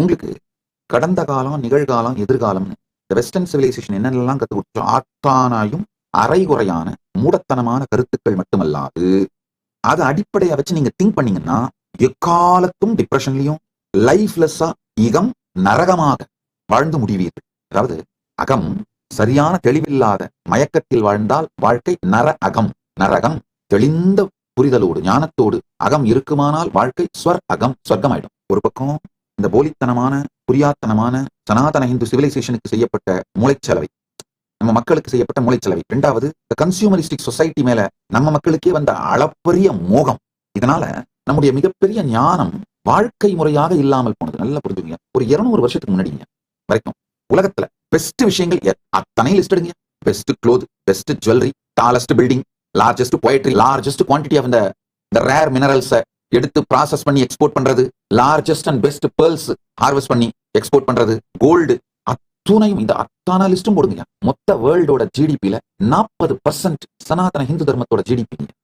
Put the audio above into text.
உங்களுக்கு கடந்த காலம், நிகழ்காலம், எதிர்காலம்னு இந்த வெஸ்டர்ன் சிவிலைசேஷன் என்னென்னலாம் கத்து கொடுத்தோ ஆத்தானாயும் அரைகுறையான மூடத்தனமான கருத்துக்கள் மட்டுமல்லாது அதை அடிப்படையா வச்சு நீங்க திங்க் பண்ணீங்கன்னா எக்காலத்தும் டிப்ரெஷன்லயும் லைஃப்லெஸ்ஸா இகம் நரகமாக வாழ்ந்து முடிவீர்கள். அதாவது அகம் சரியான தெளிவில்லாத மயக்கத்தில் வாழ்ந்தால் வாழ்க்கை நரகம். தெளிந்த புரிதலோடு ஞானத்தோடு அகம் இருக்குமானால் வாழ்க்கை அகம் சொர்க்கமாயிடும். ஒரு பக்கம் இந்த போலித்தனமான புரியாத்தனமான சனாதன இந்து சிவிலைசேஷனுக்கு செய்யப்பட்ட மூளைச்சலவை, நம்ம மக்களுக்கு செய்யப்பட்ட மூளைச்சலவை. இரண்டாவது கன்சியூமரிஸ்டிக் சொசைட்டி மேல நம்ம மக்களுக்கே வந்த அளப்பரிய மோகம். இதனால நம்முடைய மிகப்பெரிய ஞானம் வாழ்க்கை முறையாக இல்லாமல் போனது. நல்லா புரிஞ்சுங்க. ஒரு 200 வருஷத்துக்கு முன்னாடிங்க வரைக்கும் உலகத்துல பெஸ்ட் விஷயங்கள் அத்தனை லிஸ்ட் எடுங்க. Best cloth, best jewellery, tallest building, largest poetry, largest quantity of இந்த ரேர் மினரல்ஸை எடுத்து ப்ராசஸ் பண்ணி எக்ஸ்போர்ட் பண்றது, largest and best pearls harvest பண்ணி எக்ஸ்போர்ட் பண்றது, கோல்டு, அத்துணையும் இந்த அத்தான லிஸ்டும் போடுங்க. மொத்த வேர்ல்டோட ஜிடிபியில 40% சனாதன ஹிந்து தர்மத்தோட ஜிடிபி.